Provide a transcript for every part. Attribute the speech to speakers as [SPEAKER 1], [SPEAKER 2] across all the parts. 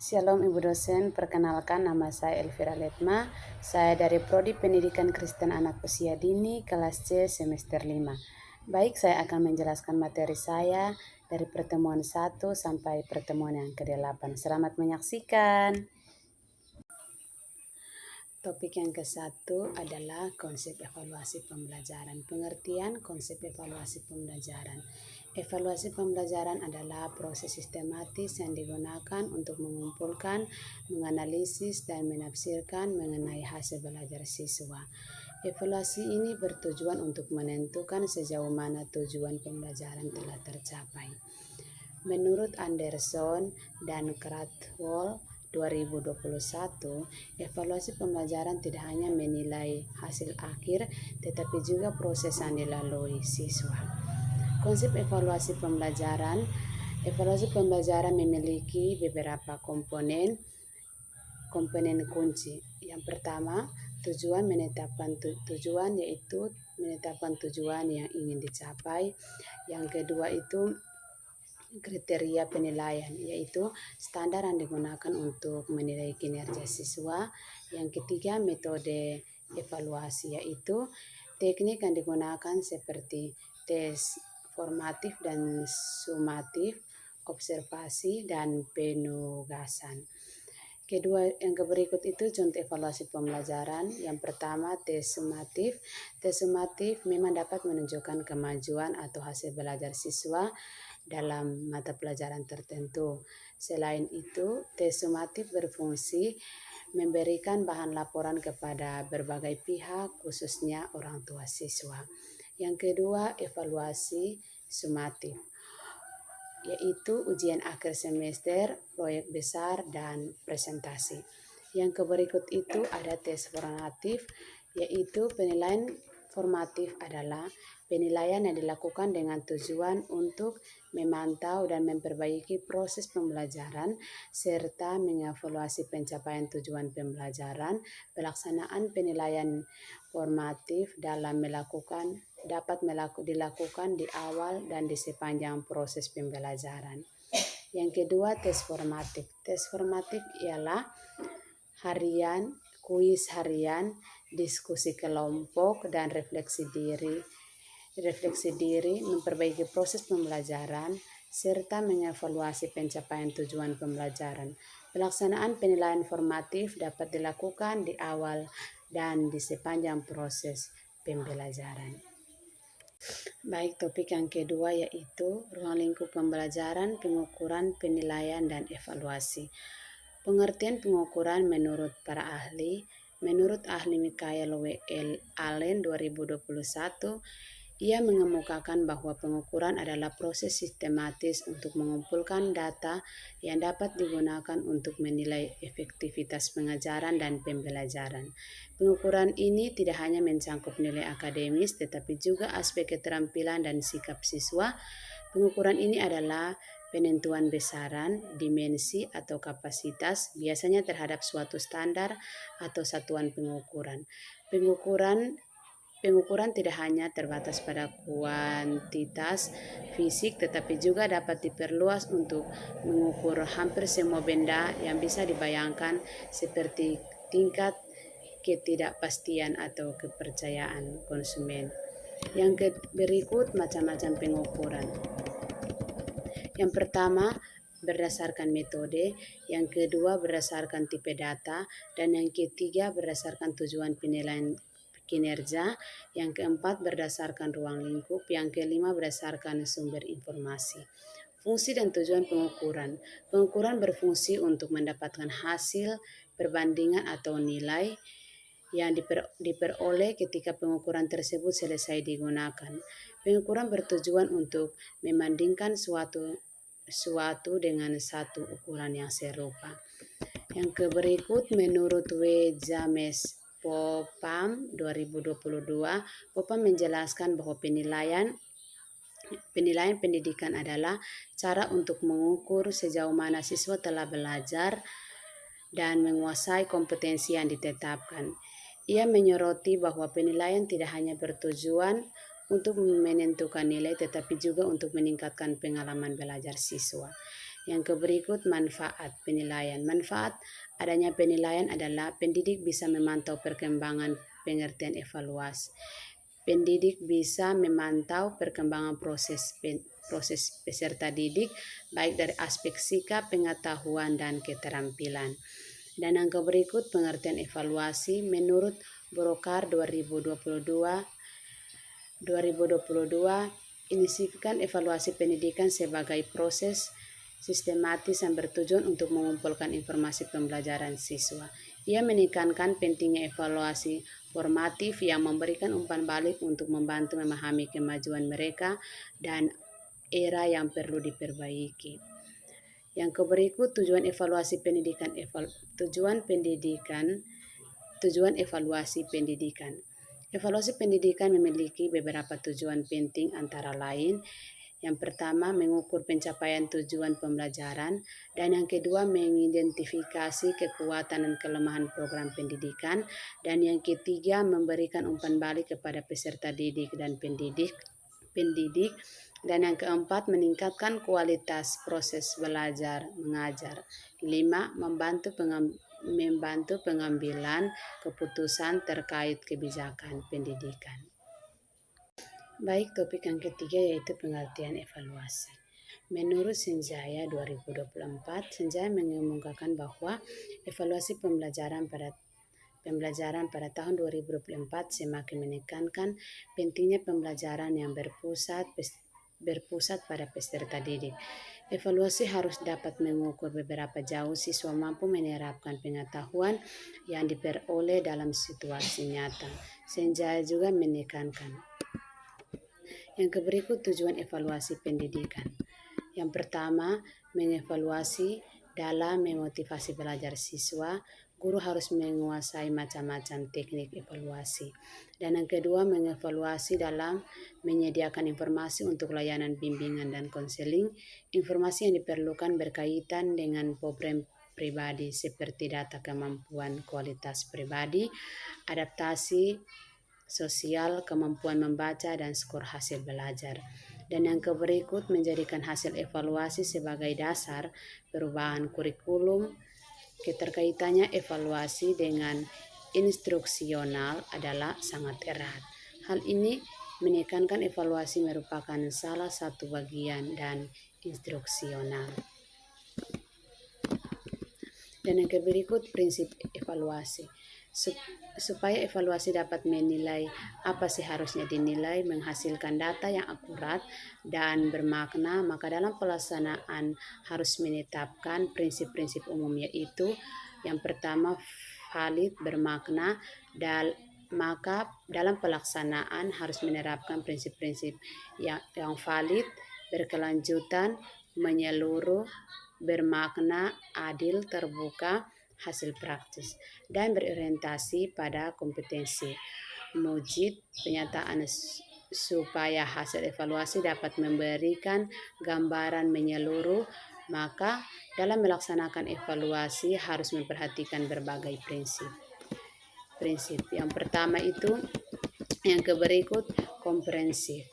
[SPEAKER 1] Shalom Ibu dosen, perkenalkan nama saya Elvira Letma. Saya dari Prodi Pendidikan Kristen Anak Usia Dini kelas C semester 5. Baik, saya akan menjelaskan materi saya dari pertemuan 1 sampai pertemuan yang ke-8. Selamat menyaksikan. Topik yang ke-1 adalah konsep evaluasi pembelajaran. Pengertian konsep evaluasi pembelajaran. Evaluasi pembelajaran adalah proses sistematis yang digunakan untuk mengumpulkan, menganalisis, dan menafsirkan mengenai hasil belajar siswa. Evaluasi ini bertujuan untuk menentukan sejauh mana tujuan pembelajaran telah tercapai. Menurut Anderson dan Krathwohl 2021, evaluasi pembelajaran tidak hanya menilai hasil akhir, tetapi juga proses yang dilalui siswa. Konsep evaluasi pembelajaran memiliki beberapa komponen kunci. Yang pertama, menetapkan tujuan, yaitu menetapkan tujuan yang ingin dicapai. Yang kedua itu kriteria penilaian, yaitu standar yang digunakan untuk menilai kinerja siswa. Yang ketiga, metode evaluasi, yaitu teknik yang digunakan seperti tes formatif dan sumatif, observasi, dan penugasan. Yang berikut itu contoh evaluasi pembelajaran. Yang pertama, tes sumatif. Tes sumatif memang dapat menunjukkan kemajuan atau hasil belajar siswa dalam mata pelajaran tertentu. Selain itu, tes sumatif berfungsi memberikan bahan laporan kepada berbagai pihak, khususnya orang tua siswa. Yang kedua, evaluasi sumatif, yaitu ujian akhir semester, proyek besar, dan presentasi. Yang berikut itu ada tes formatif, yaitu penilaian formatif adalah penilaian yang dilakukan dengan tujuan untuk memantau dan memperbaiki proses pembelajaran serta mengevaluasi pencapaian tujuan pembelajaran. Pelaksanaan penilaian formatif dapat dilakukan di awal dan di sepanjang proses pembelajaran. Yang kedua, tes formatif. Tes formatif ialah kuis harian, diskusi kelompok, dan refleksi diri, memperbaiki proses pembelajaran, serta mengevaluasi pencapaian tujuan pembelajaran. Pelaksanaan penilaian formatif dapat dilakukan di awal dan di sepanjang proses pembelajaran. Baik, topik yang kedua yaitu ruang lingkup pembelajaran, pengukuran, penilaian, dan evaluasi. Pengertian pengukuran menurut para ahli. Menurut ahli Michael W. Allen 2021, ia mengemukakan bahwa pengukuran adalah proses sistematis untuk mengumpulkan data yang dapat digunakan untuk menilai efektivitas pengajaran dan pembelajaran. Pengukuran ini tidak hanya mencangkup nilai akademis, tetapi juga aspek keterampilan dan sikap siswa. Pengukuran ini adalah penentuan besaran, dimensi, atau kapasitas, biasanya terhadap suatu standar atau satuan pengukuran. Pengukuran tidak hanya terbatas pada kuantitas fisik, tetapi juga dapat diperluas untuk mengukur hampir semua benda yang bisa dibayangkan, seperti tingkat ketidakpastian atau kepercayaan konsumen. Yang berikut macam-macam pengukuran. Yang pertama, berdasarkan metode, yang kedua berdasarkan tipe data, dan yang ketiga berdasarkan tujuan penilaian kinerja, yang keempat berdasarkan ruang lingkup, yang kelima berdasarkan sumber informasi. Fungsi dan tujuan pengukuran. Pengukuran berfungsi untuk mendapatkan hasil perbandingan atau nilai yang diperoleh ketika pengukuran tersebut selesai digunakan. Pengukuran bertujuan untuk membandingkan suatu dengan satu ukuran yang serupa. Yang berikut, menurut W. James Popham 2022, Popham menjelaskan bahwa penilaian pendidikan adalah cara untuk mengukur sejauh mana siswa telah belajar dan menguasai kompetensi yang ditetapkan. Ia menyoroti bahwa penilaian tidak hanya bertujuan untuk menentukan nilai, tetapi juga untuk meningkatkan pengalaman belajar siswa. Yang berikut manfaat penilaian. Manfaat adanya penilaian adalah pendidik bisa memantau perkembangan pengertian evaluasi. Pendidik bisa memantau perkembangan proses peserta didik baik dari aspek sikap, pengetahuan, dan keterampilan. Dan yang berikut pengertian evaluasi menurut Brokar 2022 inisikan evaluasi pendidikan sebagai proses sistematis yang bertujuan untuk mengumpulkan informasi pembelajaran siswa. Ia menekankan pentingnya evaluasi formatif yang memberikan umpan balik untuk membantu memahami kemajuan mereka dan era yang perlu diperbaiki. Yang berikut tujuan evaluasi pendidikan. Tujuan evaluasi pendidikan. Evaluasi pendidikan memiliki beberapa tujuan penting antara lain yang pertama, mengukur pencapaian tujuan pembelajaran, dan yang kedua, mengidentifikasi kekuatan dan kelemahan program pendidikan, dan yang ketiga, memberikan umpan balik kepada peserta didik dan pendidik, dan yang keempat, meningkatkan kualitas proses belajar mengajar. 5. Membantu pengambilan keputusan terkait kebijakan pendidikan. Baik, topik yang ketiga yaitu pengertian evaluasi. Menurut Senjaya 2024, Senjaya mengemukakan bahwa evaluasi pembelajaran pada tahun 2024 semakin menekankan pentingnya pembelajaran yang berpusat pada peserta didik. Evaluasi harus dapat mengukur beberapa jauh siswa mampu menerapkan pengetahuan yang diperoleh dalam situasi nyata. Senjaya juga menekankan yang berikut tujuan evaluasi pendidikan. Yang pertama, mengevaluasi dalam memotivasi belajar siswa. Guru harus menguasai macam-macam teknik evaluasi. Dan yang kedua, mengevaluasi dalam menyediakan informasi untuk layanan bimbingan dan konseling. Informasi yang diperlukan berkaitan dengan problem pribadi seperti data kemampuan kualitas pribadi, adaptasi sosial, kemampuan membaca, dan skor hasil belajar. Dan yang berikut menjadikan hasil evaluasi sebagai dasar perubahan kurikulum. Keterkaitannya evaluasi dengan instruksional adalah sangat erat. Hal ini menekankan evaluasi merupakan salah satu bagian dan instruksional. Dan yang berikut prinsip evaluasi. Supaya evaluasi dapat menilai apa sih harusnya dinilai, menghasilkan data yang akurat dan bermakna, maka dalam pelaksanaan harus menetapkan prinsip-prinsip umum, yaitu yang pertama valid, bermakna, maka dalam pelaksanaan harus menerapkan prinsip-prinsip yang valid, berkelanjutan, menyeluruh, bermakna, adil, terbuka, hasil praktis, dan berorientasi pada kompetensi. Mujid penyataan supaya hasil evaluasi dapat memberikan gambaran menyeluruh, maka dalam melaksanakan evaluasi harus memperhatikan berbagai prinsip. Yang pertama itu, yang berikut komprehensif.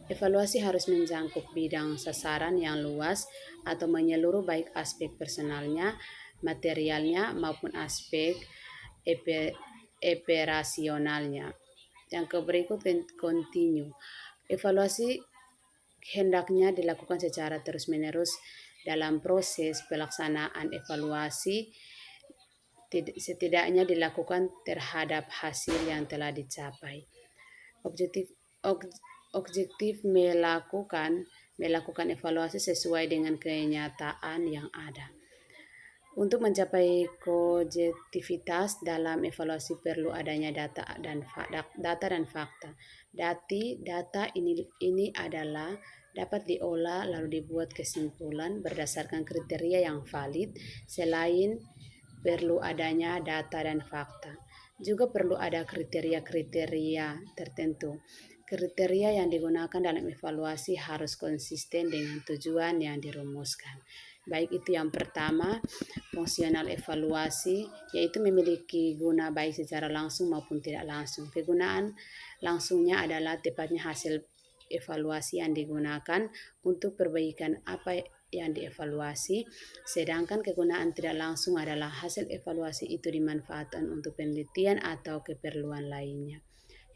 [SPEAKER 1] Evaluasi harus mencakup bidang sasaran yang luas atau menyeluruh baik aspek personalnya, materialnya maupun aspek operasionalnya. Yang berikut kontinu. Evaluasi hendaknya dilakukan secara terus-menerus. Dalam proses pelaksanaan evaluasi setidaknya dilakukan terhadap hasil yang telah dicapai. Objektif melakukan evaluasi sesuai dengan kenyataan yang ada. Untuk mencapai objektivitas dalam evaluasi perlu adanya data dan fakta. Data ini adalah dapat diolah lalu dibuat kesimpulan berdasarkan kriteria yang valid. Selain perlu adanya data dan fakta, juga perlu ada kriteria-kriteria tertentu. Kriteria yang digunakan dalam evaluasi harus konsisten dengan tujuan yang dirumuskan. Baik itu yang pertama, fungsional evaluasi, yaitu memiliki guna baik secara langsung maupun tidak langsung. Kegunaan langsungnya adalah tepatnya hasil evaluasi yang digunakan untuk perbaikan apa yang dievaluasi, sedangkan kegunaan tidak langsung adalah hasil evaluasi itu dimanfaatkan untuk penelitian atau keperluan lainnya.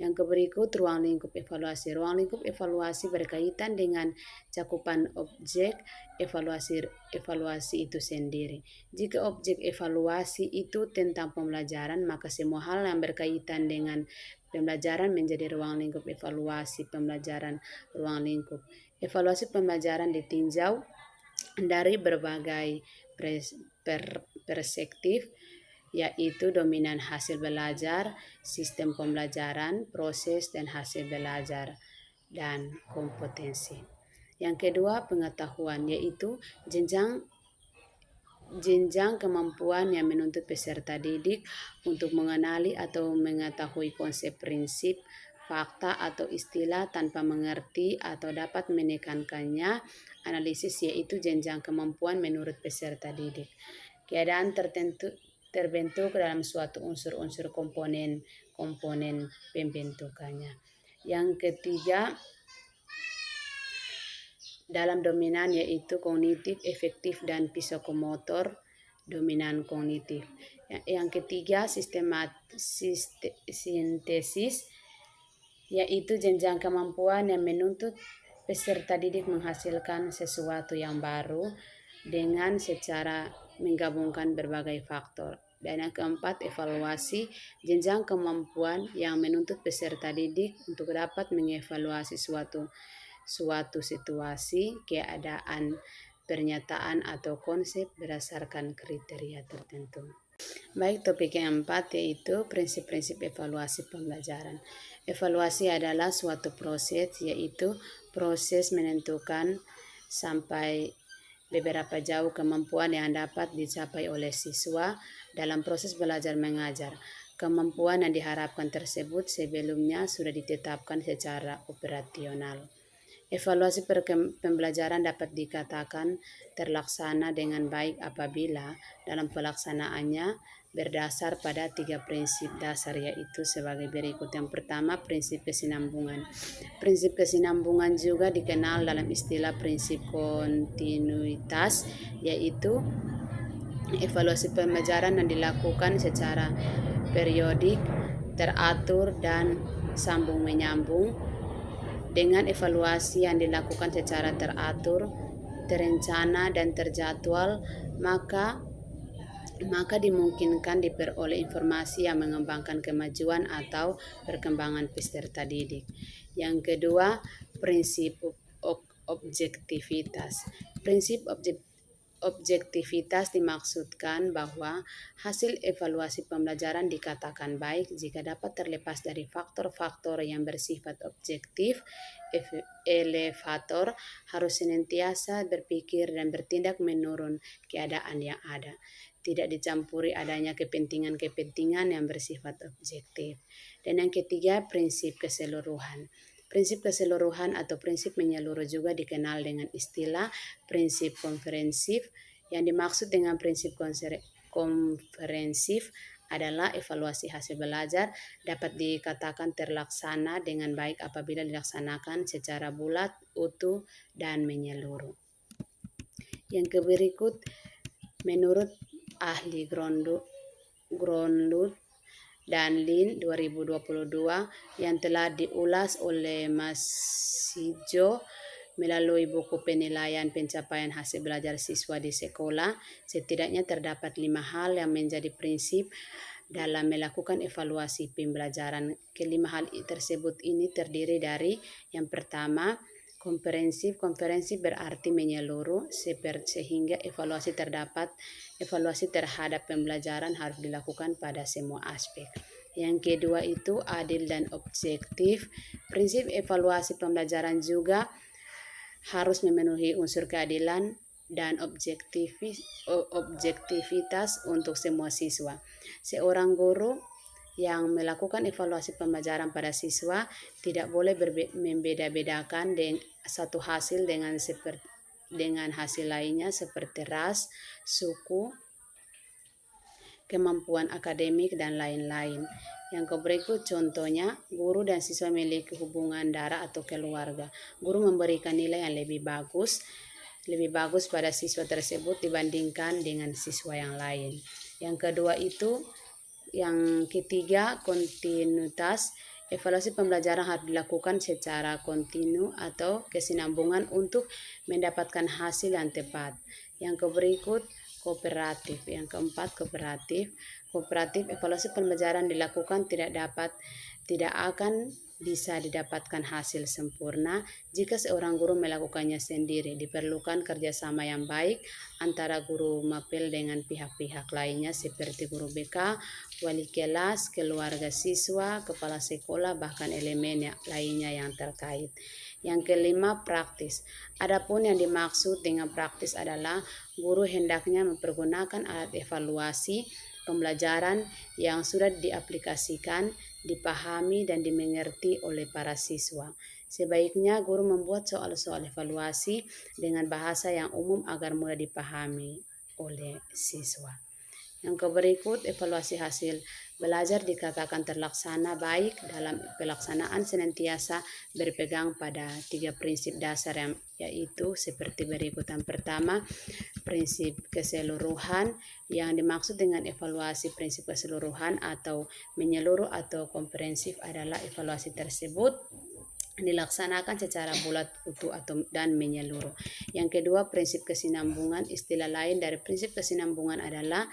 [SPEAKER 1] Yang berikut ruang lingkup evaluasi. Ruang lingkup evaluasi berkaitan dengan cakupan objek evaluasi itu sendiri. Jika objek evaluasi itu tentang pembelajaran, maka semua hal yang berkaitan dengan pembelajaran menjadi ruang lingkup evaluasi pembelajaran. Ruang lingkup evaluasi pembelajaran ditinjau dari berbagai perspektif, yaitu dominan hasil belajar, sistem pembelajaran, proses dan hasil belajar, dan kompetensi. Yang kedua, pengetahuan, yaitu jenjang kemampuan yang menuntut peserta didik untuk mengenali atau mengetahui konsep, prinsip, fakta atau istilah tanpa mengerti atau dapat menekankannya. Analisis, yaitu jenjang kemampuan menurut peserta didik. Keadaan terbentuk dalam suatu unsur-unsur komponen pembentukannya. Yang ketiga, dalam dominan, yaitu kognitif, efektif, dan psikomotor, dominan kognitif. Yang ketiga, sintesis, yaitu jenjang kemampuan yang menuntut peserta didik menghasilkan sesuatu yang baru dengan secara menggabungkan berbagai faktor. Dan yang keempat, evaluasi, jenjang kemampuan yang menuntut peserta didik untuk dapat mengevaluasi suatu situasi, keadaan, pernyataan atau konsep berdasarkan kriteria tertentu. Baik, topik yang keempat yaitu prinsip-prinsip evaluasi pembelajaran. Evaluasi adalah suatu proses, yaitu proses menentukan sampai beberapa jauh kemampuan yang dapat dicapai oleh siswa dalam proses belajar mengajar. Kemampuan yang diharapkan tersebut sebelumnya sudah ditetapkan secara operasional. Evaluasi pembelajaran dapat dikatakan terlaksana dengan baik apabila dalam pelaksanaannya berdasar pada 3 prinsip dasar, yaitu sebagai berikut. Yang pertama, prinsip kesinambungan. Prinsip kesinambungan juga dikenal dalam istilah prinsip kontinuitas, yaitu evaluasi pembelajaran yang dilakukan secara periodik, teratur, dan sambung menyambung. Dengan evaluasi yang dilakukan secara teratur, terencana, dan terjadwal, maka dimungkinkan diperoleh informasi yang mengembangkan kemajuan atau perkembangan peserta didik. Yang kedua, prinsip objektivitas. Prinsip objektivitas dimaksudkan bahwa hasil evaluasi pembelajaran dikatakan baik jika dapat terlepas dari faktor-faktor yang bersifat objektif. Elevator harus senantiasa berpikir dan bertindak menurut keadaan yang ada, tidak dicampuri adanya kepentingan-kepentingan yang bersifat objektif. Dan yang ketiga, prinsip keseluruhan. Prinsip keseluruhan atau prinsip menyeluruh juga dikenal dengan istilah prinsip komprehensif. Yang dimaksud dengan prinsip komprehensif adalah evaluasi hasil belajar dapat dikatakan terlaksana dengan baik apabila dilaksanakan secara bulat, utuh, dan menyeluruh. Yang berikut, menurut ahli Gronlund dan Lin 2022 yang telah diulas oleh Masijo melalui buku penilaian pencapaian hasil belajar siswa di sekolah, setidaknya terdapat 5 hal yang menjadi prinsip dalam melakukan evaluasi pembelajaran. Kelima hal tersebut ini terdiri dari yang pertama, komprehensif. Komprehensif berarti menyeluruh, sehingga evaluasi terhadap pembelajaran harus dilakukan pada semua aspek. Yang kedua itu adil dan objektif. Prinsip evaluasi pembelajaran juga harus memenuhi unsur keadilan dan objektivitas untuk semua siswa. Seorang guru yang melakukan evaluasi pembelajaran pada siswa tidak boleh membeda-bedakan satu hasil dengan hasil lainnya seperti ras, suku, kemampuan akademik, dan lain-lain. Yang berikut contohnya, guru dan siswa memiliki hubungan darah atau keluarga. Guru memberikan nilai yang lebih bagus lebih bagus pada siswa tersebut dibandingkan dengan siswa yang lain. Yang kedua itu, yang ketiga, kontinuitas. Evaluasi pembelajaran harus dilakukan secara kontinu atau kesinambungan untuk mendapatkan hasil yang tepat. Yang berikut, kooperatif. Yang keempat, kooperatif. Kooperatif, evaluasi pembelajaran dilakukan tidak akan bisa didapatkan hasil sempurna jika seorang guru melakukannya sendiri. Diperlukan kerjasama yang baik antara guru mapel dengan pihak-pihak lainnya seperti guru BK, wali kelas, keluarga siswa, kepala sekolah, bahkan elemen lainnya yang terkait. Yang kelima, praktis. Adapun yang dimaksud dengan praktis adalah guru hendaknya mempergunakan alat evaluasi pembelajaran yang sudah diaplikasikan, dipahami, dan dimengerti oleh para siswa. Sebaiknya guru membuat soal-soal evaluasi dengan bahasa yang umum agar mudah dipahami oleh siswa. Yang berikut, evaluasi hasil belajar dikatakan terlaksana baik dalam pelaksanaan senantiasa berpegang pada 3 prinsip dasar yang yaitu seperti berikut. Yang pertama, prinsip keseluruhan. Yang dimaksud dengan evaluasi prinsip keseluruhan atau menyeluruh atau komprehensif adalah evaluasi tersebut dilaksanakan secara bulat, utuh, dan menyeluruh. Yang kedua, prinsip kesinambungan. Istilah lain dari prinsip kesinambungan adalah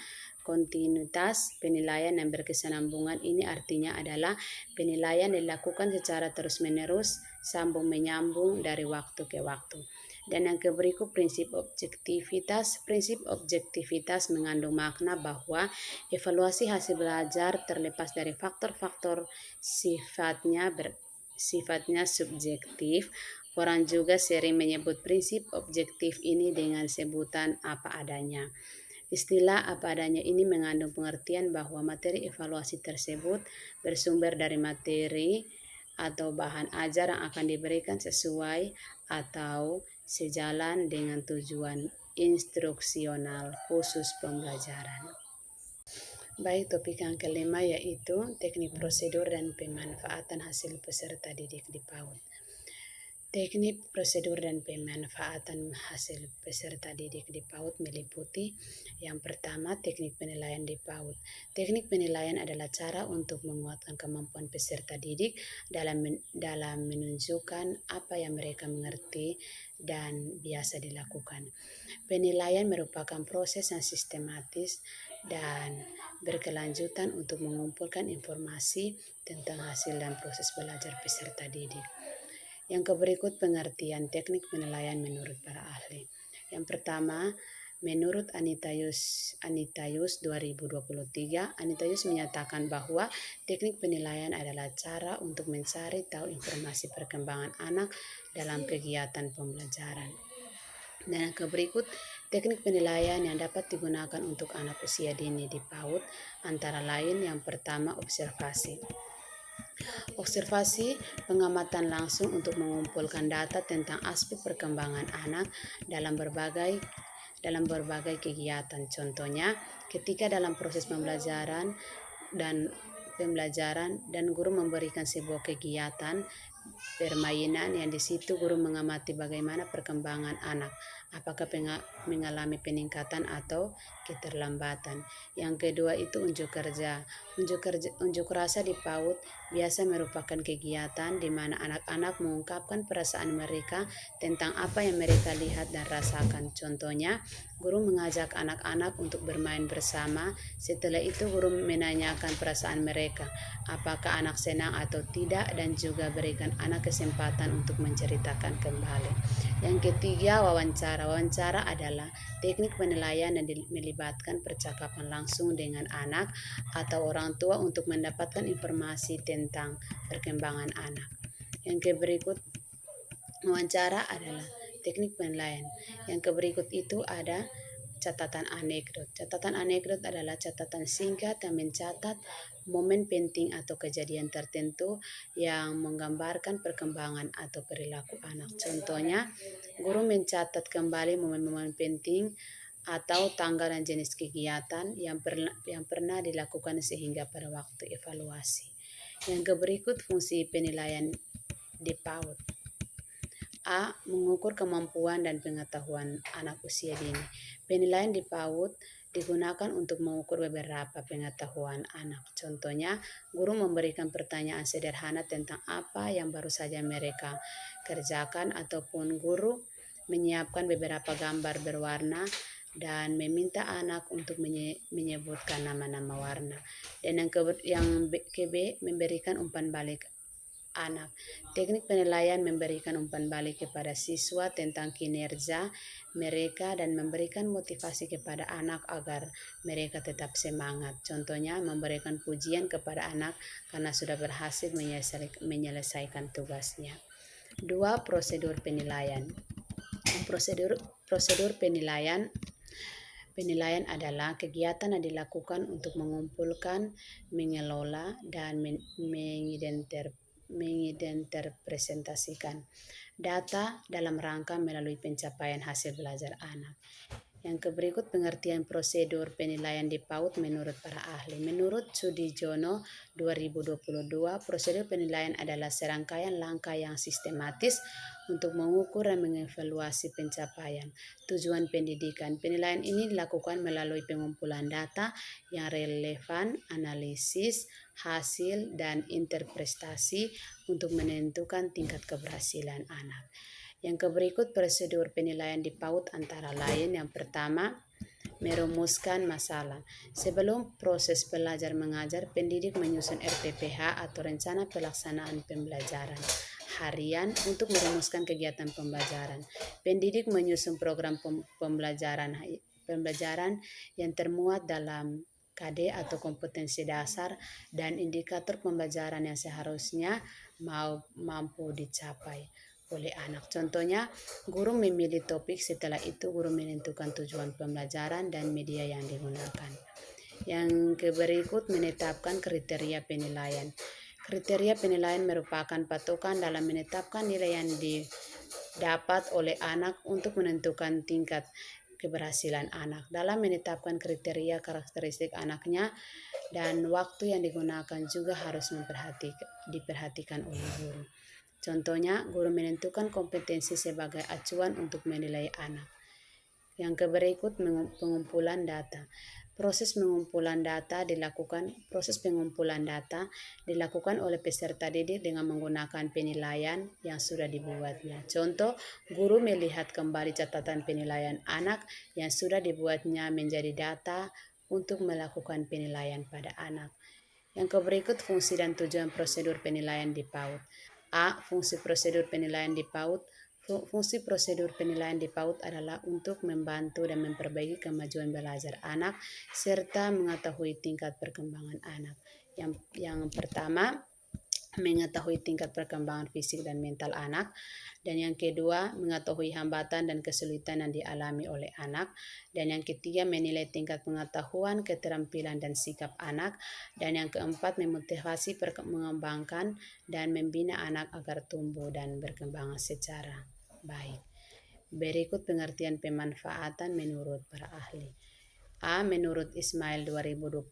[SPEAKER 1] kontinuitas penilaian yang berkesinambungan. Ini artinya adalah penilaian dilakukan secara terus-menerus, sambung menyambung dari waktu ke waktu. Dan yang berikut, prinsip objektivitas. Prinsip objektivitas mengandung makna bahwa evaluasi hasil belajar terlepas dari faktor-faktor sifatnya subjektif. Orang juga sering menyebut prinsip objektif ini dengan sebutan apa adanya. Istilah apa adanya ini mengandung pengertian bahwa materi evaluasi tersebut bersumber dari materi atau bahan ajar yang akan diberikan sesuai atau sejalan dengan tujuan instruksional khusus pembelajaran. Baik, topik yang kelima yaitu teknik prosedur dan pemanfaatan hasil peserta didik di PAUD. Teknik prosedur dan pemanfaatan hasil peserta didik di PAUD meliputi yang pertama, teknik penilaian di PAUD. Teknik penilaian adalah cara untuk menguatkan kemampuan peserta didik dalam menunjukkan apa yang mereka mengerti dan biasa dilakukan. Penilaian merupakan proses yang sistematis dan berkelanjutan untuk mengumpulkan informasi tentang hasil dan proses belajar peserta didik. Yang berikut, pengertian teknik penilaian menurut para ahli. Yang pertama, menurut Anitaius 2023, Anitaius menyatakan bahwa teknik penilaian adalah cara untuk mencari tahu informasi perkembangan anak dalam kegiatan pembelajaran. Dan yang berikut, teknik penilaian yang dapat digunakan untuk anak usia dini di PAUD antara lain yang pertama, observasi. Observasi, pengamatan langsung untuk mengumpulkan data tentang aspek perkembangan anak dalam berbagai kegiatan. Contohnya, ketika dalam proses pembelajaran dan guru memberikan sebuah kegiatan permainan yang di situ guru mengamati bagaimana perkembangan anak, apakah mengalami peningkatan atau keterlambatan. Yang kedua itu unjuk kerja. Unjuk rasa di PAUD biasa merupakan kegiatan di mana anak-anak mengungkapkan perasaan mereka tentang apa yang mereka lihat dan rasakan. Contohnya, guru mengajak anak-anak untuk bermain bersama. Setelah itu guru menanyakan perasaan mereka, apakah anak senang atau tidak, dan juga berikan anak kesempatan untuk menceritakan kembali. Yang ketiga, wawancara. Wawancara adalah teknik penilaian yang melibatkan percakapan langsung dengan anak atau orang tua untuk mendapatkan informasi tentang perkembangan anak. Yang berikut, wawancara adalah teknik penilaian. Yang berikut itu ada catatan anekdot. Catatan anekdot adalah catatan singkat yang mencatat momen penting atau kejadian tertentu yang menggambarkan perkembangan atau perilaku anak. Contohnya, guru mencatat kembali momen-momen penting atau tanggal dan jenis kegiatan yang pernah dilakukan sehingga pada waktu evaluasi. Yang berikut, fungsi penilaian di PAUD A. Mengukur kemampuan dan pengetahuan anak usia dini. Penilaian di PAUD digunakan untuk mengukur beberapa pengetahuan anak. Contohnya, guru memberikan pertanyaan sederhana tentang apa yang baru saja mereka kerjakan, ataupun guru menyiapkan beberapa gambar berwarna dan meminta anak untuk menyebutkan nama-nama warna. Dan yang ke-B, memberikan umpan balik anak. Teknik penilaian memberikan umpan balik kepada siswa tentang kinerja mereka dan memberikan motivasi kepada anak agar mereka tetap semangat. Contohnya, memberikan pujian kepada anak karena sudah berhasil menyelesaikan tugasnya. 2. Prosedur penilaian. Prosedur penilaian adalah kegiatan yang dilakukan untuk mengumpulkan, mengelola, dan mengidentifikasikan data dalam rangka melalui pencapaian hasil belajar anak. Yang berikut pengertian prosedur penilaian di PAUD menurut para ahli. Menurut Sudijono 2022, prosedur penilaian adalah serangkaian langkah yang sistematis untuk mengukur dan mengevaluasi pencapaian tujuan pendidikan. Penilaian ini dilakukan melalui pengumpulan data yang relevan, analisis hasil, dan interpretasi untuk menentukan tingkat keberhasilan anak. Yang berikut prosedur penilaian di PAUD antara lain. Yang pertama, merumuskan masalah. Sebelum proses belajar mengajar, pendidik menyusun RPPH atau rencana pelaksanaan pembelajaran harian untuk merumuskan kegiatan pembelajaran. Pendidik menyusun program pembelajaran yang termuat dalam KD atau kompetensi dasar dan indikator pembelajaran yang seharusnya mampu dicapai oleh anak. Contohnya, guru memilih topik, setelah itu guru menentukan tujuan pembelajaran dan media yang digunakan. Yang berikut menetapkan kriteria penilaian. Kriteria penilaian merupakan patokan dalam menetapkan nilai yang didapat oleh anak untuk menentukan tingkat keberhasilan anak. Dalam menetapkan kriteria karakteristik anaknya dan waktu yang digunakan juga harus diperhatikan oleh guru. Contohnya, guru menentukan kompetensi sebagai acuan untuk menilai anak. Yang berikut pengumpulan data. Proses pengumpulan data dilakukan oleh peserta didik dengan menggunakan penilaian yang sudah dibuatnya. Contoh, guru melihat kembali catatan penilaian anak yang sudah dibuatnya menjadi data untuk melakukan penilaian pada anak. Yang berikut fungsi dan tujuan prosedur penilaian di PAUD. A. Fungsi prosedur penilaian di PAUD. Fungsi prosedur penilaian di PAUD adalah untuk membantu dan memperbaiki kemajuan belajar anak serta mengetahui tingkat perkembangan anak. Yang pertama, mengetahui tingkat perkembangan fisik dan mental anak. Dan yang kedua, mengetahui hambatan dan kesulitan yang dialami oleh anak. Dan yang ketiga, menilai tingkat pengetahuan, keterampilan, dan sikap anak. Dan yang keempat, memotivasi, mengembangkan, dan membina anak agar tumbuh dan berkembang secara baik. Berikut pengertian pemanfaatan menurut para ahli. A. Menurut Ismail 2021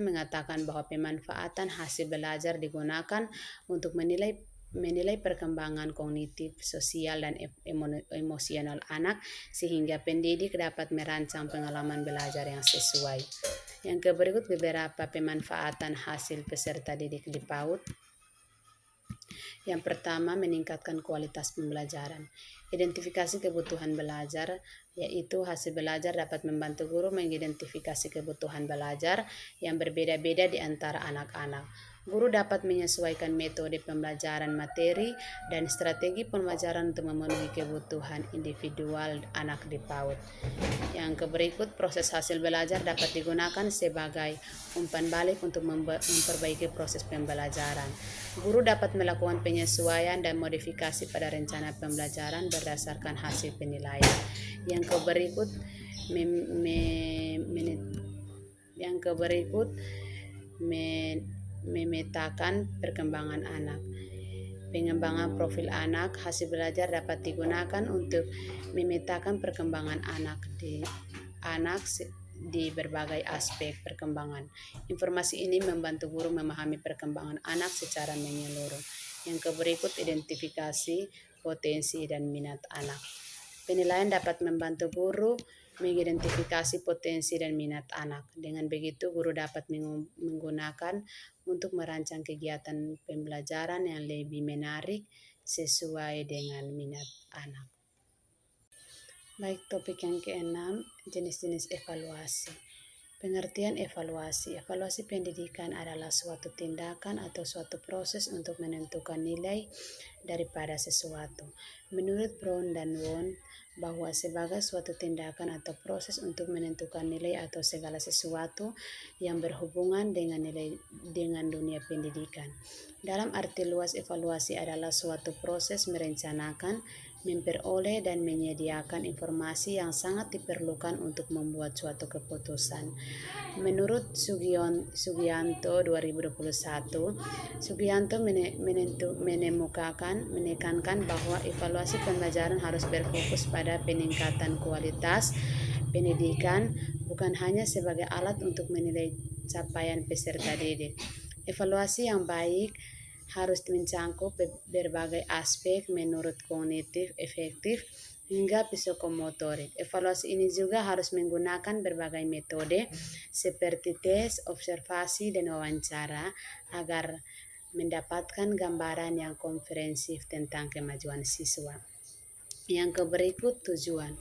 [SPEAKER 1] mengatakan bahwa pemanfaatan hasil belajar digunakan untuk menilai perkembangan kognitif, sosial, dan emosional anak sehingga pendidik dapat merancang pengalaman belajar yang sesuai. Yang berikut beberapa pemanfaatan hasil peserta didik di PAUD. Yang pertama, meningkatkan kualitas pembelajaran. Identifikasi kebutuhan belajar, yaitu hasil belajar dapat membantu guru mengidentifikasi kebutuhan belajar yang berbeda-beda di antara anak-anak. Guru dapat menyesuaikan metode pembelajaran materi dan strategi pembelajaran untuk memenuhi kebutuhan individual anak di PAUD. Yang berikut, proses hasil belajar dapat digunakan sebagai umpan balik untuk memperbaiki proses pembelajaran. Guru dapat melakukan penyesuaian dan modifikasi pada rencana pembelajaran berdasarkan hasil penilaian. Yang berikut memetakan perkembangan anak. Pengembangan profil anak. Hasil belajar dapat digunakan untuk memetakan perkembangan anak di berbagai aspek perkembangan. Informasi ini membantu guru memahami perkembangan anak secara menyeluruh. Yang berikut identifikasi potensi dan minat anak. Penilaian dapat membantu guru mengidentifikasi potensi dan minat anak. Dengan begitu, guru dapat menggunakan untuk merancang kegiatan pembelajaran yang lebih menarik sesuai dengan minat anak. Baik, topik yang keenam, jenis-jenis evaluasi. Pengertian evaluasi. Evaluasi pendidikan adalah suatu tindakan atau suatu proses untuk menentukan nilai daripada sesuatu. Menurut Brown dan Won, bahwa sebagai suatu tindakan atau proses untuk menentukan nilai atau segala sesuatu yang berhubungan dengan nilai dengan dunia pendidikan. Dalam arti luas, evaluasi adalah suatu proses merencanakan, memperoleh dan menyediakan informasi yang sangat diperlukan untuk membuat suatu keputusan. Menurut Sugianto 2021, Sugianto menekankan bahwa evaluasi pembelajaran harus berfokus pada peningkatan kualitas pendidikan, bukan hanya sebagai alat untuk menilai capaian peserta didik. Evaluasi yang baik harus mencangkup berbagai aspek menurut kognitif, efektif, hingga psikomotorik. Evaluasi ini juga harus menggunakan berbagai metode seperti tes, observasi, dan wawancara agar mendapatkan gambaran yang komprehensif tentang kemajuan siswa. Yang berikut tujuan.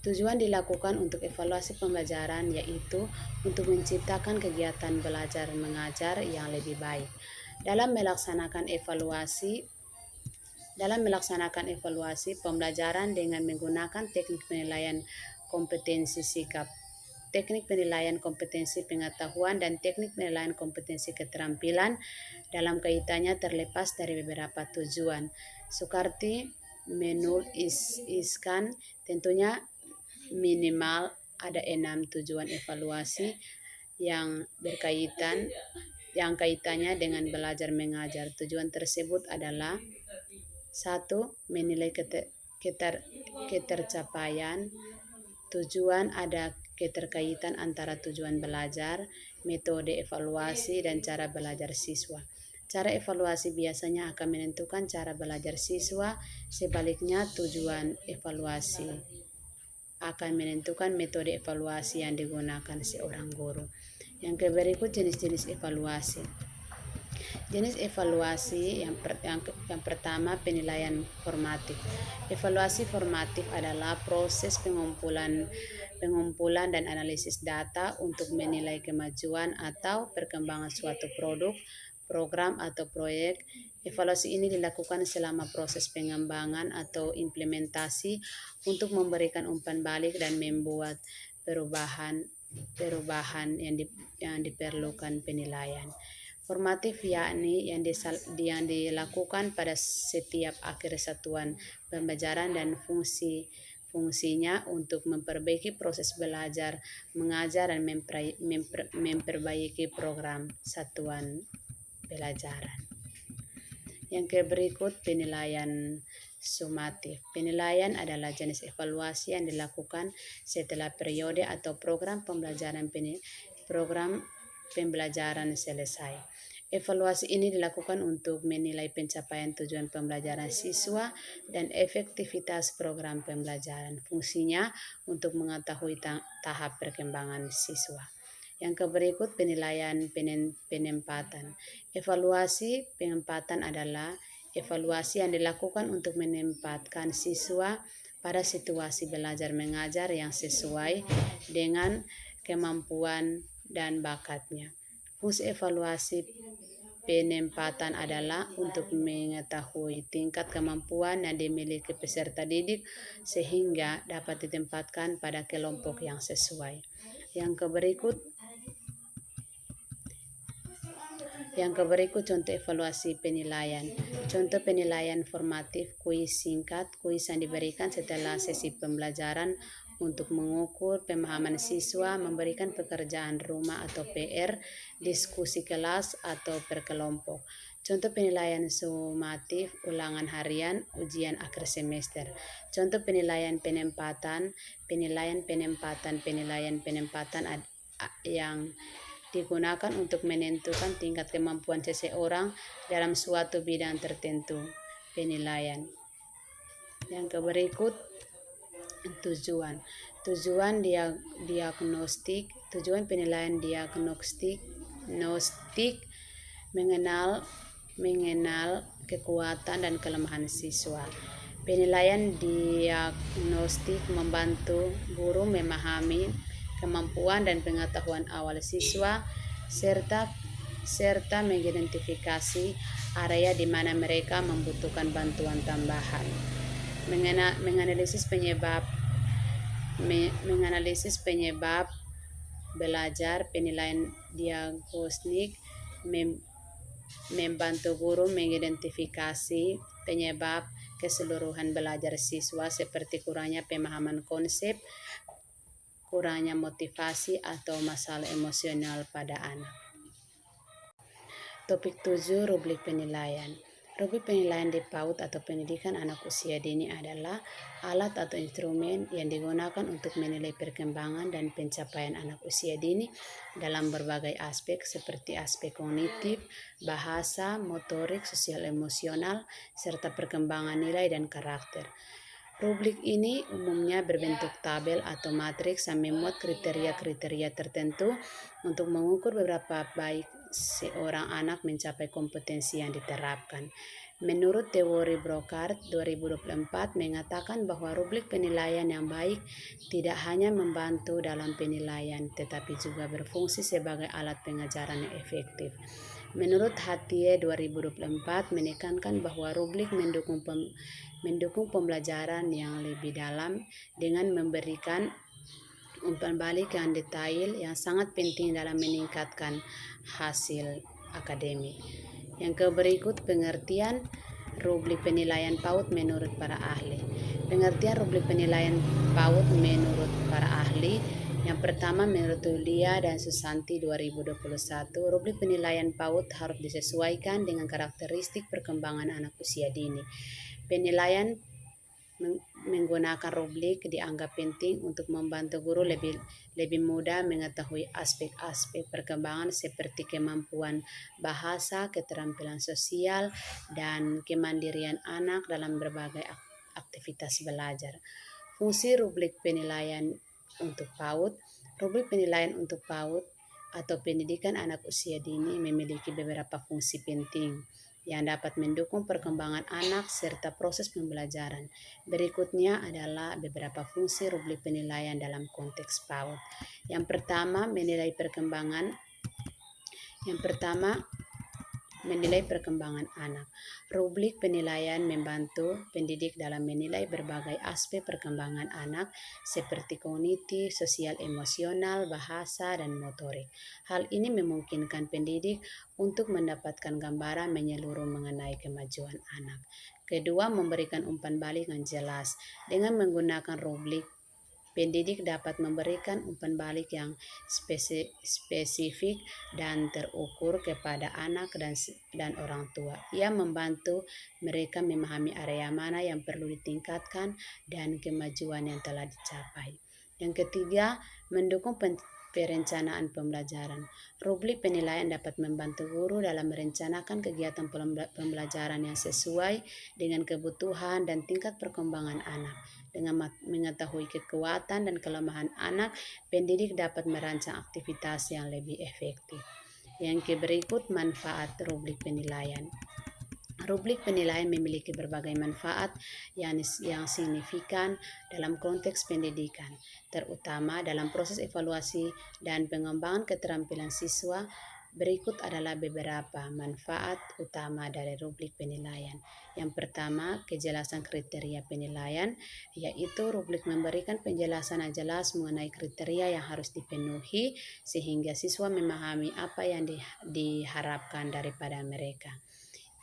[SPEAKER 1] Tujuan dilakukan untuk evaluasi pembelajaran yaitu untuk menciptakan kegiatan belajar mengajar yang lebih baik. Dalam melaksanakan evaluasi pembelajaran dengan menggunakan teknik penilaian kompetensi sikap, teknik penilaian kompetensi pengetahuan, dan teknik penilaian kompetensi keterampilan dalam kaitannya terlepas dari beberapa tujuan. Sukarti menuliskan tentunya minimal ada 6 tujuan evaluasi yang kaitannya dengan belajar mengajar. Tujuan tersebut adalah 1. Menilai ketercapaian. Tujuan ada keterkaitan antara tujuan belajar, metode evaluasi, dan cara belajar siswa. Cara evaluasi biasanya akan menentukan cara belajar siswa, sebaliknya tujuan evaluasi akan menentukan metode evaluasi yang digunakan seorang guru. Yang berikut jenis-jenis evaluasi. Jenis evaluasi yang pertama, penilaian formatif. Evaluasi formatif adalah proses pengumpulan dan analisis data untuk menilai kemajuan atau perkembangan suatu produk, program, atau proyek. Evaluasi ini dilakukan selama proses pengembangan atau implementasi untuk memberikan umpan balik dan membuat perubahan yang diperlukan penilaian. Formatif yakni yang dilakukan pada setiap akhir satuan pembelajaran dan fungsinya untuk memperbaiki proses belajar, mengajar, dan memperbaiki program satuan pelajaran. Yang berikut penilaian sumatif. Penilaian adalah jenis evaluasi yang dilakukan setelah periode atau program pembelajaran selesai. Evaluasi ini dilakukan untuk menilai pencapaian tujuan pembelajaran siswa dan efektivitas program pembelajaran. Fungsinya untuk mengetahui tahap perkembangan siswa. Yang berikut penilaian penempatan. Evaluasi penempatan adalah evaluasi yang dilakukan untuk menempatkan siswa pada situasi belajar mengajar yang sesuai dengan kemampuan dan bakatnya. Fungsi evaluasi penempatan adalah untuk mengetahui tingkat kemampuan yang dimiliki peserta didik sehingga dapat ditempatkan pada kelompok yang sesuai. Yang berikut contoh evaluasi penilaian. Contoh penilaian formatif, kuis singkat. Kuis yang diberikan setelah sesi pembelajaran untuk mengukur pemahaman siswa, memberikan pekerjaan rumah atau PR, diskusi kelas atau perkelompok. Contoh penilaian sumatif, ulangan harian, ujian akhir semester. Contoh penilaian penempatan yang digunakan untuk menentukan tingkat kemampuan seseorang dalam suatu bidang tertentu. Penilaian Yang berikut tujuan. Tujuan penilaian diagnostik mengenal kekuatan dan kelemahan siswa. Penilaian diagnostik membantu guru memahami kemampuan dan pengetahuan awal siswa serta mengidentifikasi area di mana mereka membutuhkan bantuan tambahan. Menganalisis penyebab belajar. Penilaian diagnostik membantu guru mengidentifikasi penyebab keseluruhan belajar siswa seperti kurangnya pemahaman konsep, kurangnya motivasi, atau masalah emosional pada anak. Topik 7, rubrik penilaian. Rubrik penilaian di PAUD atau pendidikan anak usia dini adalah alat atau instrumen yang digunakan untuk menilai perkembangan dan pencapaian anak usia dini dalam berbagai aspek seperti aspek kognitif, bahasa, motorik, sosial emosional, serta perkembangan nilai dan karakter. Rubrik ini umumnya berbentuk tabel atau matriks yang memuat kriteria-kriteria tertentu untuk mengukur beberapa baik seorang anak mencapai kompetensi yang diterapkan. Menurut teori Brocard 2024 mengatakan bahwa rubrik penilaian yang baik tidak hanya membantu dalam penilaian, tetapi juga berfungsi sebagai alat pengajaran yang efektif. Menurut Hatie 2024 menekankan bahwa rubrik mendukung pembelajaran yang lebih dalam dengan memberikan umpan balik yang detail yang sangat penting dalam meningkatkan hasil akademik. Yang berikut pengertian rubrik penilaian PAUD menurut para ahli. Pengertian rubrik penilaian PAUD menurut para ahli. Yang pertama, menurut Yulia dan Susanti 2021, rubrik penilaian PAUD harus disesuaikan dengan karakteristik perkembangan anak usia dini. Penilaian menggunakan rubrik dianggap penting untuk membantu guru lebih mudah mengetahui aspek-aspek perkembangan seperti kemampuan bahasa, keterampilan sosial, dan kemandirian anak dalam berbagai aktivitas belajar. Fungsi rubrik penilaian untuk PAUD. Rubrik penilaian untuk PAUD atau pendidikan anak usia dini memiliki beberapa fungsi penting yang dapat mendukung perkembangan anak serta proses pembelajaran. Berikutnya adalah beberapa fungsi rubrik penilaian dalam konteks PAUD. Yang pertama, menilai perkembangan anak. Rubrik penilaian membantu pendidik dalam menilai berbagai aspek perkembangan anak seperti kognitif, sosial emosional, bahasa, dan motorik. Hal ini memungkinkan pendidik untuk mendapatkan gambaran menyeluruh mengenai kemajuan anak. Kedua, memberikan umpan balik yang jelas. Dengan menggunakan rubrik, pendidik dapat memberikan umpan balik yang spesifik dan terukur kepada anak dan orang tua. Ia membantu mereka memahami area mana yang perlu ditingkatkan dan kemajuan yang telah dicapai. Yang ketiga, mendukung perencanaan pembelajaran. Rubrik penilaian dapat membantu guru dalam merencanakan kegiatan pembelajaran yang sesuai dengan kebutuhan dan tingkat perkembangan anak. Dengan mengetahui kekuatan dan kelemahan anak, pendidik dapat merancang aktivitas yang lebih efektif. Yang berikut manfaat rubrik penilaian. Rubrik penilaian memiliki berbagai manfaat yang signifikan dalam konteks pendidikan, terutama dalam proses evaluasi dan pengembangan keterampilan siswa. Berikut adalah beberapa manfaat utama dari rubrik penilaian. Yang pertama, kejelasan kriteria penilaian, yaitu rubrik memberikan penjelasan yang jelas mengenai kriteria yang harus dipenuhi sehingga siswa memahami apa yang diharapkan daripada mereka.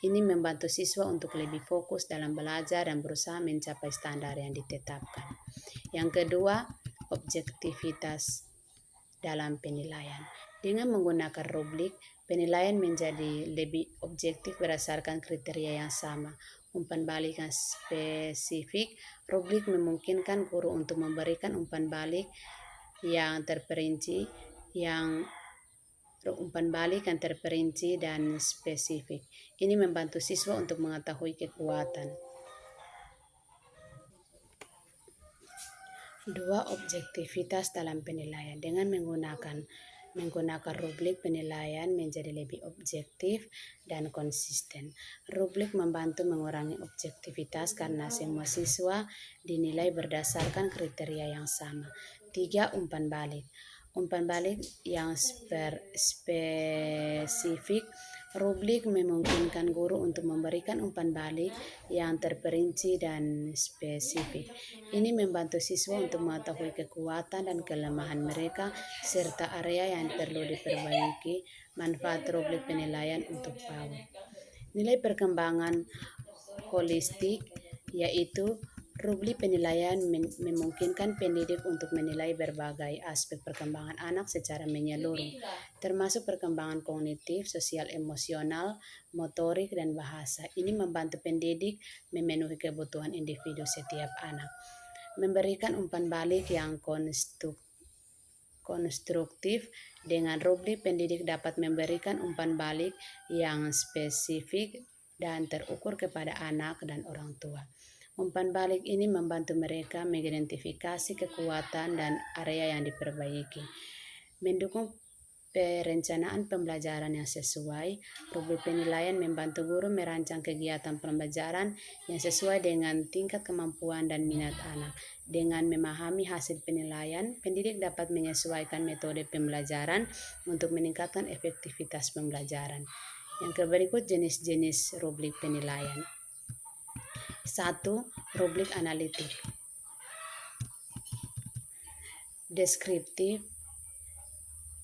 [SPEAKER 1] Ini membantu siswa untuk lebih fokus dalam belajar dan berusaha mencapai standar yang ditetapkan. Yang kedua, objektivitas dalam penilaian. Dengan menggunakan rubrik, penilaian menjadi lebih objektif berdasarkan kriteria yang sama. Umpan balik yang spesifik. Rubrik memungkinkan guru untuk memberikan umpan balik yang terperinci dan spesifik. Ini membantu siswa untuk mengetahui kekuatan Dua, objektivitas dalam penilaian. Dengan menggunakan rubrik penilaian menjadi lebih objektif dan konsisten. Rubrik membantu mengurangi objektivitas karena semua siswa dinilai berdasarkan kriteria yang sama. 3, umpan balik. Umpan balik yang spesifik. Rubrik memungkinkan guru untuk memberikan umpan balik yang terperinci dan spesifik. Ini membantu siswa untuk mengetahui kekuatan dan kelemahan mereka serta area yang perlu diperbaiki. Manfaat rubrik penilaian untuk PAUD. Nilai perkembangan holistik, yaitu rubrik penilaian memungkinkan pendidik untuk menilai berbagai aspek perkembangan anak secara menyeluruh, termasuk perkembangan kognitif, sosial, emosional, motorik, dan bahasa. Ini membantu pendidik memenuhi kebutuhan individu setiap anak. Memberikan umpan balik yang konstruktif. Dengan rubrik, pendidik dapat memberikan umpan balik yang spesifik dan terukur kepada anak dan orang tua. Umpan balik ini membantu mereka mengidentifikasi kekuatan dan area yang diperbaiki. Mendukung perencanaan pembelajaran yang sesuai. Rubrik penilaian membantu guru merancang kegiatan pembelajaran yang sesuai dengan tingkat kemampuan dan minat anak. Dengan memahami hasil penilaian, pendidik dapat menyesuaikan metode pembelajaran untuk meningkatkan efektivitas pembelajaran. Yang berikut jenis-jenis rubrik penilaian. 1. Rubrik analitik.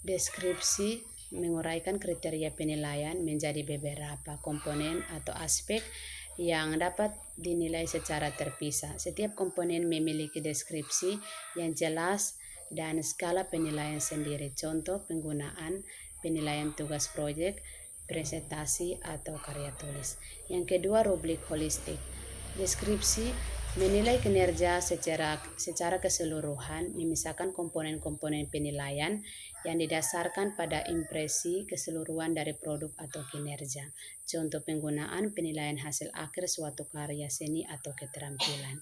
[SPEAKER 1] Deskripsi menguraikan kriteria penilaian menjadi beberapa komponen atau aspek yang dapat dinilai secara terpisah. Setiap komponen memiliki deskripsi yang jelas dan skala penilaian sendiri. Contoh penggunaan penilaian tugas proyek, presentasi, atau karya tulis. Yang kedua, rubrik holistik. Deskripsi menilai kinerja secara keseluruhan, memisahkan komponen-komponen penilaian yang didasarkan pada impresi keseluruhan dari produk atau kinerja. Contoh penggunaan penilaian hasil akhir suatu karya seni atau keterampilan.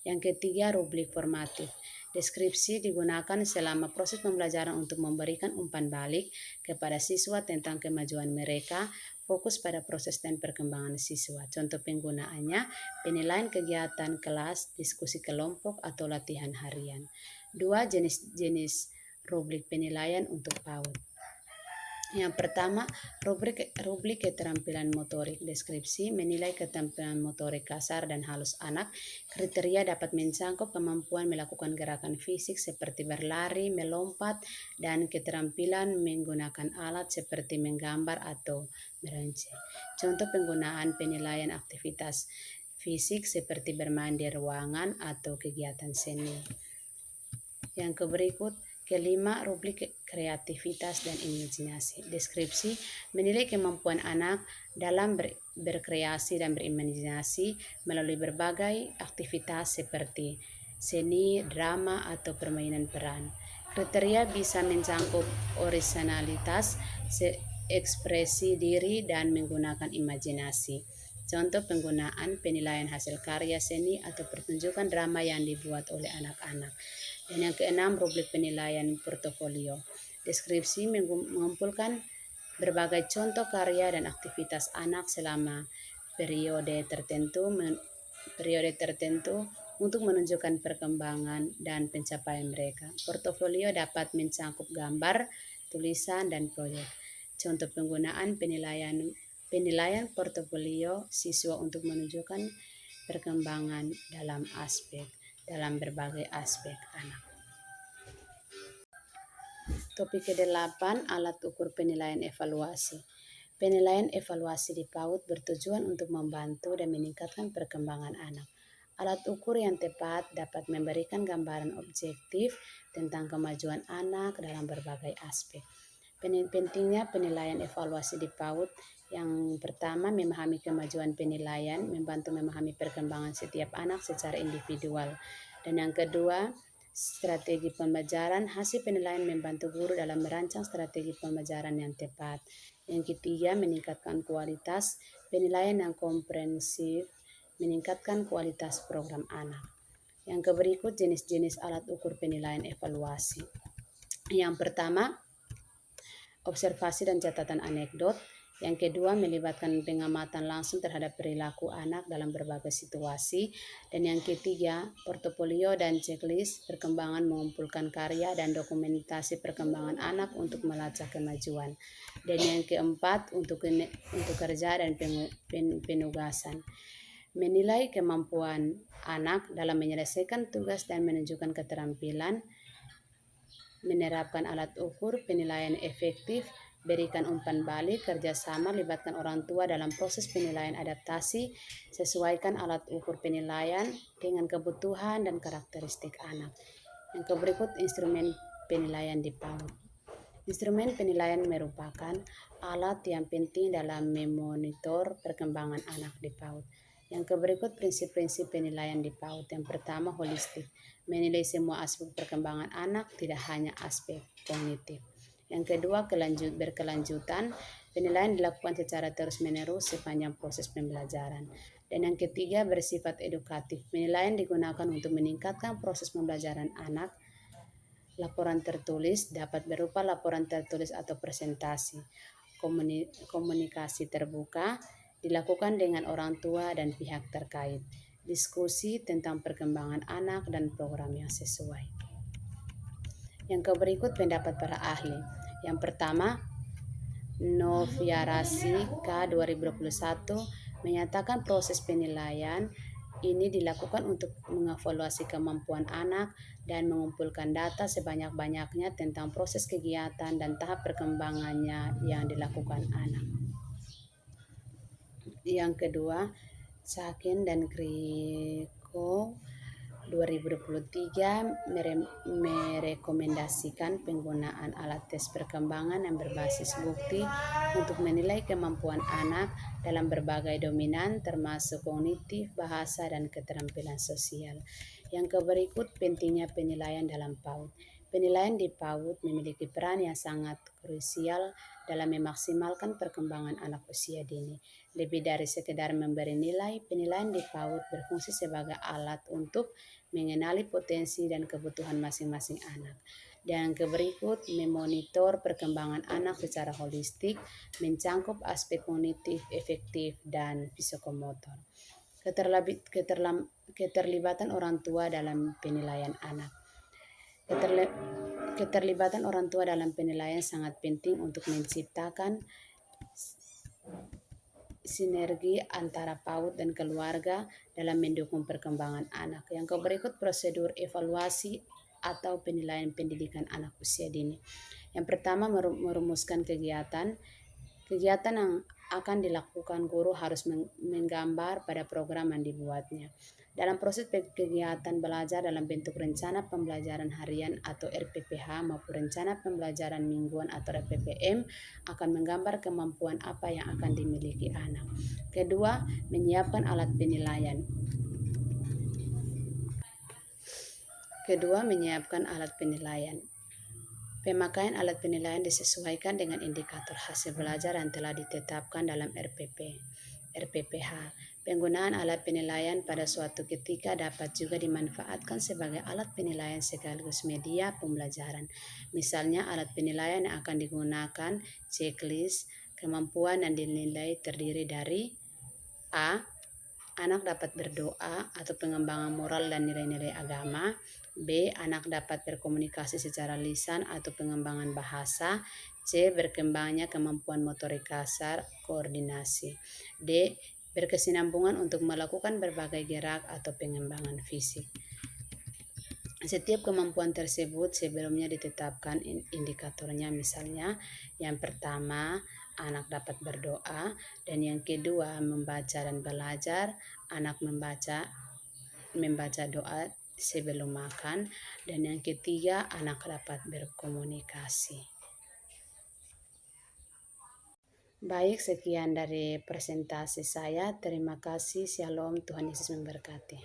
[SPEAKER 1] Yang ketiga, rubrik formatif. Deskripsi digunakan selama proses pembelajaran untuk memberikan umpan balik kepada siswa tentang kemajuan mereka, fokus pada proses dan perkembangan siswa. Contoh penggunaannya, penilaian kegiatan kelas, diskusi kelompok, atau latihan harian. 2. Jenis-jenis rubrik penilaian untuk PAUD. Yang pertama, rubrik keterampilan motorik. Deskripsi menilai keterampilan motorik kasar dan halus anak. Kriteria dapat mencakup kemampuan melakukan gerakan fisik seperti berlari, melompat, dan keterampilan menggunakan alat seperti menggambar atau merancang. Contoh penggunaan penilaian aktivitas fisik seperti bermain di ruangan atau kegiatan seni. Yang berikut, kelima, rubrik kreativitas dan imajinasi. Deskripsi menilai kemampuan anak dalam berkreasi dan berimajinasi melalui berbagai aktivitas seperti seni, drama, atau permainan peran. Kriteria bisa mencakup originalitas, ekspresi diri, dan menggunakan imajinasi. Contoh penggunaan penilaian hasil karya seni atau pertunjukan drama yang dibuat oleh anak-anak. Dan yang keenam, rubrik penilaian portofolio. Deskripsi mengumpulkan berbagai contoh karya dan aktivitas anak selama periode tertentu untuk menunjukkan perkembangan dan pencapaian mereka. Portofolio dapat mencakup gambar, tulisan, dan proyek. Contoh penggunaan penilaian portofolio siswa untuk menunjukkan perkembangan dalam berbagai aspek anak. Topik ke-8, alat ukur penilaian evaluasi. Penilaian evaluasi di PAUD bertujuan untuk membantu dan meningkatkan perkembangan anak. Alat ukur yang tepat dapat memberikan gambaran objektif tentang kemajuan anak dalam berbagai aspek. Pentingnya penilaian evaluasi di PAUD. Yang pertama, memahami kemajuan penilaian, membantu memahami perkembangan setiap anak secara individual. Dan yang kedua, strategi pembelajaran. Hasil penilaian membantu guru dalam merancang strategi pembelajaran yang tepat. Yang ketiga, meningkatkan kualitas penilaian yang komprehensif, meningkatkan kualitas program anak. Yang berikut jenis-jenis alat ukur penilaian evaluasi. Yang pertama, observasi dan catatan anekdot. Yang kedua, melibatkan pengamatan langsung terhadap perilaku anak dalam berbagai situasi. Dan yang ketiga, portofolio dan checklist perkembangan, mengumpulkan karya dan dokumentasi perkembangan anak untuk melacak kemajuan. Dan yang keempat, untuk kerja dan penugasan. Menilai kemampuan anak dalam menyelesaikan tugas dan menunjukkan keterampilan, menerapkan alat ukur penilaian efektif, berikan umpan balik, kerjasama, libatkan orang tua dalam proses penilaian adaptasi, sesuaikan alat ukur penilaian dengan kebutuhan dan karakteristik anak. Yang berikut instrumen penilaian di PAUD. Instrumen penilaian merupakan alat yang penting dalam memonitor perkembangan anak di PAUD. Yang berikut prinsip-prinsip penilaian di PAUD. Yang pertama, holistik, menilai semua aspek perkembangan anak, tidak hanya aspek kognitif. Yang kedua, berkelanjutan, penilaian dilakukan secara terus-menerus sepanjang proses pembelajaran. Dan yang ketiga, bersifat edukatif, penilaian digunakan untuk meningkatkan proses pembelajaran anak. Laporan tertulis dapat berupa laporan tertulis atau presentasi. Komunikasi terbuka dilakukan dengan orang tua dan pihak terkait. Diskusi tentang perkembangan anak dan program yang sesuai. Yang berikut pendapat para ahli. Yang pertama, Noviarasi K 2021 menyatakan proses penilaian ini dilakukan untuk mengevaluasi kemampuan anak dan mengumpulkan data sebanyak-banyaknya tentang proses kegiatan dan tahap perkembangannya yang dilakukan anak. Yang kedua, Sakin dan Kriko 2023 merekomendasikan penggunaan alat tes perkembangan yang berbasis bukti untuk menilai kemampuan anak dalam berbagai dominan termasuk kognitif, bahasa, dan keterampilan sosial. Yang berikut pentingnya penilaian dalam PAUD. Penilaian di PAUD memiliki peran yang sangat krusial dalam memaksimalkan perkembangan anak usia dini. Lebih dari sekedar memberi nilai, penilaian di PAUD berfungsi sebagai alat untuk mengenali potensi dan kebutuhan masing-masing anak. Dan berikut, memonitor perkembangan anak secara holistik, mencangkup aspek kognitif, efektif, dan psikomotor. Keterlibatan orang tua dalam penilaian anak. Keterlibatan orang tua dalam penilaian sangat penting untuk menciptakan sinergi antara PAUD dan keluarga dalam mendukung perkembangan anak. Yang berikut prosedur evaluasi atau penilaian pendidikan anak usia dini. Yang pertama, merumuskan kegiatan. Kegiatan yang akan dilakukan guru harus menggambar pada program yang dibuatnya. Dalam proses kegiatan belajar dalam bentuk rencana pembelajaran harian atau RPPH maupun rencana pembelajaran mingguan atau RPPM akan menggambar kemampuan apa yang akan dimiliki anak. Kedua, menyiapkan alat penilaian. Pemakaian alat penilaian disesuaikan dengan indikator hasil belajar yang telah ditetapkan dalam RPPH. Penggunaan alat penilaian pada suatu ketika dapat juga dimanfaatkan sebagai alat penilaian sekaligus media pembelajaran. Misalnya, alat penilaian yang akan digunakan checklist kemampuan yang dinilai terdiri dari A. Anak dapat berdoa atau pengembangan moral dan nilai-nilai agama. B. Anak dapat berkomunikasi secara lisan atau pengembangan bahasa. C. Berkembangnya kemampuan motorik kasar, koordinasi. D. Berkesinambungan untuk melakukan berbagai gerak atau pengembangan fisik. Setiap kemampuan tersebut sebelumnya ditetapkan indikatornya, misalnya yang pertama anak dapat berdoa, dan yang kedua membaca dan belajar, anak membaca doa sebelum makan, dan yang ketiga anak dapat berkomunikasi. Baik, sekian dari presentasi saya. Terima kasih. Shalom, Tuhan Yesus memberkati.